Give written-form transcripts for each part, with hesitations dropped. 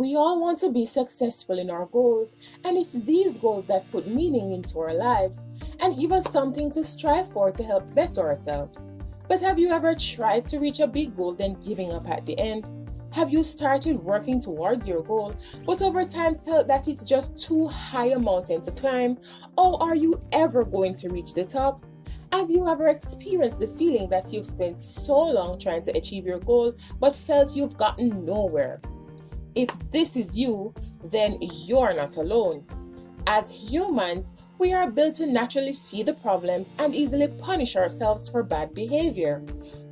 We all want to be successful in our goals, and it's these goals that put meaning into our lives and give us something to strive for to help better ourselves. But have you ever tried to reach a big goal then giving up at the end? Have you started working towards your goal, but over time felt that it's just too high a mountain to climb? Or are you ever going to reach the top? Have you ever experienced the feeling that you've spent so long trying to achieve your goal, but felt you've gotten nowhere? If this is you, then you're not alone. As humans, we are built to naturally see the problems and easily punish ourselves for bad behavior.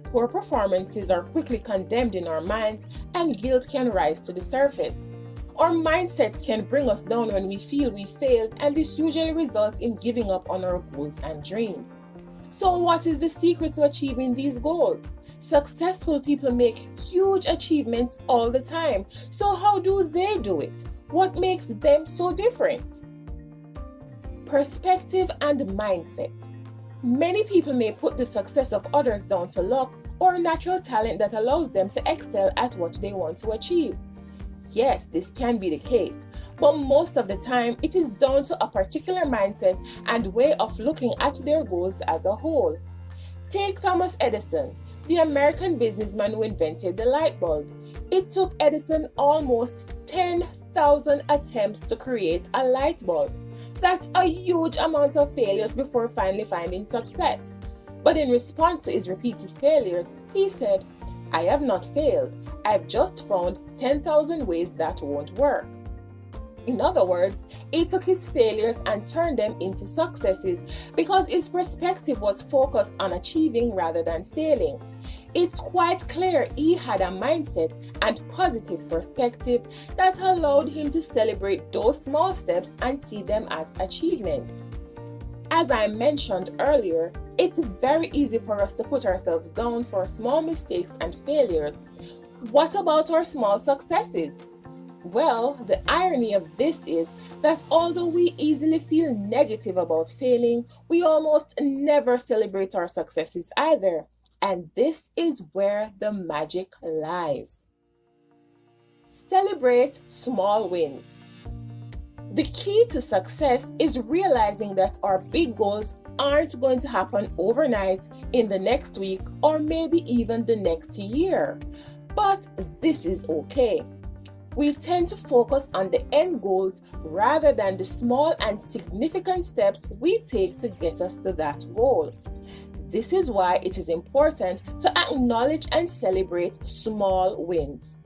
Poor performances are quickly condemned in our minds, and guilt can rise to the surface. Our mindsets can bring us down when we feel we failed, and this usually results in giving up on our goals and dreams. So, what is the secret to achieving these goals? Successful people make huge achievements all the time. So, how do they do it? What makes them so different? Perspective and mindset. Many people may put the success of others down to luck or natural talent that allows them to excel at what they want to achieve. Yes, this can be the case, but most of the time it is down to a particular mindset and way of looking at their goals as a whole. Take Thomas Edison, the American businessman who invented the light bulb. It took Edison almost 10,000 attempts to create a light bulb. That's a huge amount of failures before finally finding success. But in response to his repeated failures, he said, "I have not failed. I've just found 10,000 ways that won't work." In other words, he took his failures and turned them into successes because his perspective was focused on achieving rather than failing. It's quite clear he had a mindset and positive perspective that allowed him to celebrate those small steps and see them as achievements. As I mentioned earlier, it's very easy for us to put ourselves down for small mistakes and failures. What about our small successes? Well, the irony of this is that although we easily feel negative about failing, we almost never celebrate our successes either. And this is where the magic lies. Celebrate small wins. The key to success is realizing that our big goals aren't going to happen overnight, in the next week, or maybe even the next year. But this is okay. We tend to focus on the end goals rather than the small and significant steps we take to get us to that goal. This is why it is important to acknowledge and celebrate small wins.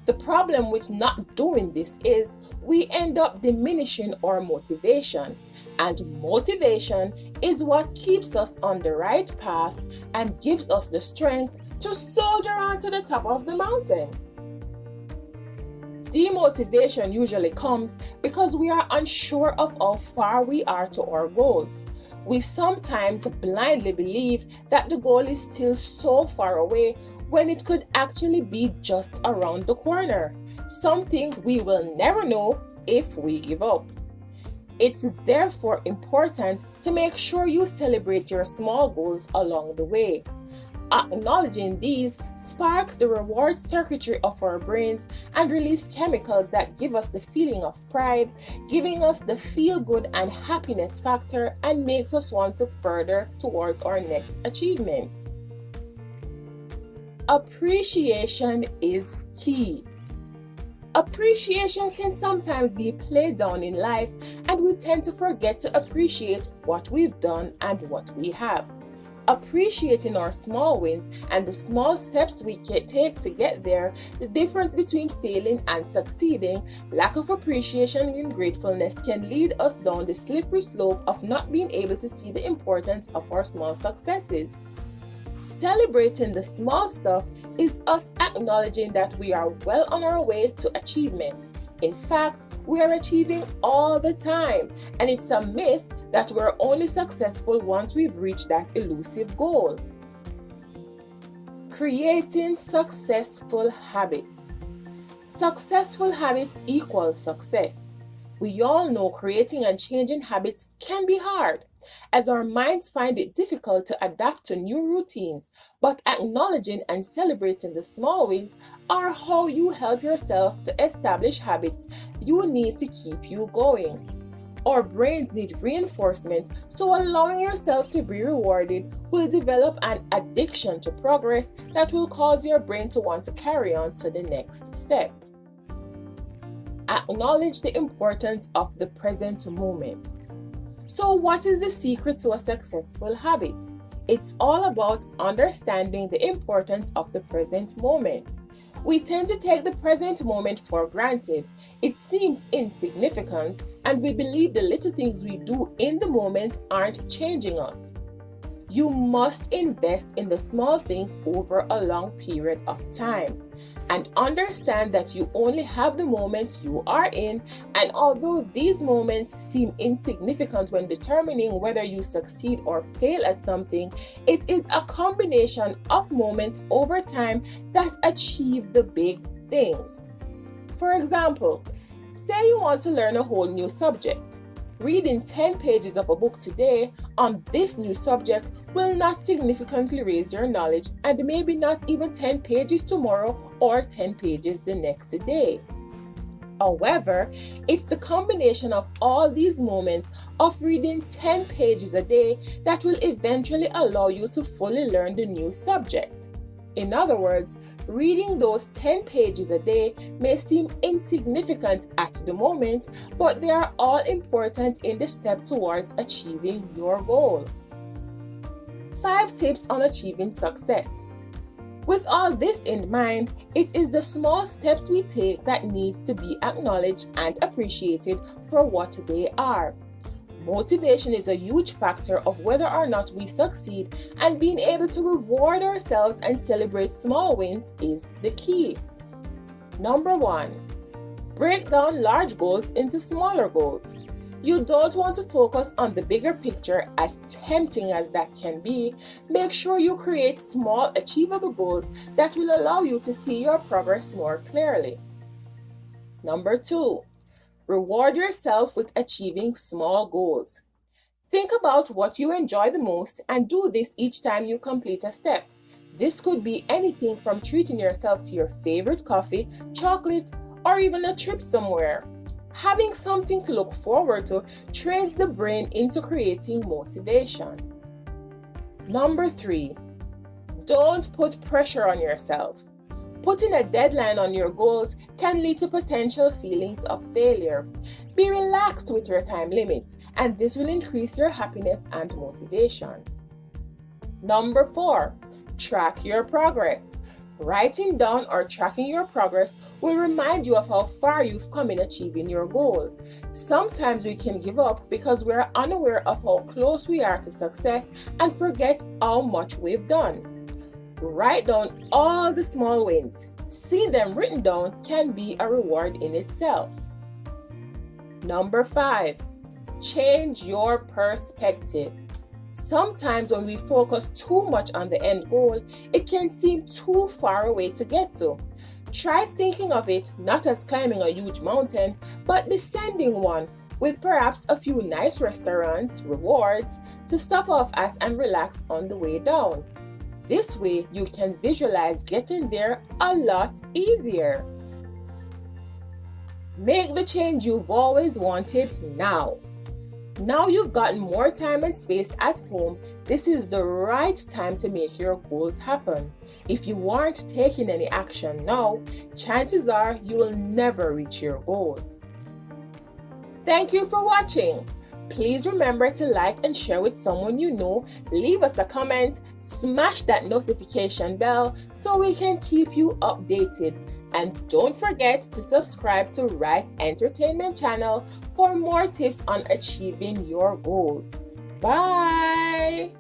The problem with not doing this is we end up diminishing our motivation, and motivation is what keeps us on the right path and gives us the strength to soldier on to the top of the mountain. Demotivation usually comes because we are unsure of how far we are to our goals. We sometimes blindly believe that the goal is still so far away when it could actually be just around the corner, something we will never know if we give up. It's therefore important to make sure you celebrate your small goals along the way. Acknowledging these sparks the reward circuitry of our brains and release chemicals that give us the feeling of pride, giving us the feel-good and happiness factor, and makes us want to further towards our next achievement. Appreciation is key. Appreciation can sometimes be played down in life, and we tend to forget to appreciate what we've done and what we have. Appreciating our small wins and the small steps we take to get there, the difference between failing and succeeding, lack of appreciation and gratefulness can lead us down the slippery slope of not being able to see the importance of our small successes. Celebrating the small stuff is us acknowledging that we are well on our way to achievement. In fact, we are achieving all the time, and it's a myth that we're only successful once we've reached that elusive goal. Creating successful habits. Successful habits equal success. We all know creating and changing habits can be hard, as our minds find it difficult to adapt to new routines. But acknowledging and celebrating the small wins are how you help yourself to establish habits you need to keep you going. Our brains need reinforcement, so allowing yourself to be rewarded will develop an addiction to progress that will cause your brain to want to carry on to the next step. Acknowledge the importance of the present moment. So, what is the secret to a successful habit? It's all about understanding the importance of the present moment. We tend to take the present moment for granted. It seems insignificant, and we believe the little things we do in the moment aren't changing us. You must invest in the small things over a long period of time and understand that you only have the moment you are in, and although these moments seem insignificant when determining whether you succeed or fail at something, it is a combination of moments over time that achieve the big things. For example, say you want to learn a whole new subject. Reading 10 pages of a book today on this new subject will not significantly raise your knowledge, and maybe not even 10 pages tomorrow or 10 pages the next day. However, it's the combination of all these moments of reading 10 pages a day that will eventually allow you to fully learn the new subject. In other words, reading those 10 pages a day may seem insignificant at the moment, but they are all important in the step towards achieving your goal. 5 tips on achieving success. With all this in mind, it is the small steps we take that needs to be acknowledged and appreciated for what they are. Motivation is a huge factor of whether or not we succeed, and being able to reward ourselves and celebrate small wins is the key. Number 1, break down large goals into smaller goals. You don't want to focus on the bigger picture, as tempting as that can be. Make sure you create small, achievable goals that will allow you to see your progress more clearly. Number 2, reward yourself with achieving small goals. Think about what you enjoy the most and do this each time you complete a step. This could be anything from treating yourself to your favorite coffee, chocolate, or even a trip somewhere. Having something to look forward to trains the brain into creating motivation. Number 3, don't put pressure on yourself. Putting a deadline on your goals can lead to potential feelings of failure. Be relaxed with your time limits, and this will increase your happiness and motivation. Number 4, track your progress. Writing down or tracking your progress will remind you of how far you've come in achieving your goal. Sometimes we can give up because we're unaware of how close we are to success and forget how much we've done. Write down all the small wins. Seeing them written down can be a reward in itself. Number 5, change your perspective. Sometimes when we focus too much on the end goal, it can seem too far away to get to. Try thinking of it not as climbing a huge mountain, but descending one, with perhaps a few nice restaurants, rewards to stop off at and relax on the way down. This way, you can visualize getting there a lot easier. Make the change you've always wanted now. Now you've gotten more time and space at home, this is the right time to make your goals happen. If you aren't taking any action now, chances are you will never reach your goal. Thank you for watching. Please remember to like and share with someone you know, leave us a comment, smash that notification bell so we can keep you updated. And don't forget to subscribe to Rite Entertainment channel for more tips on achieving your goals. Bye!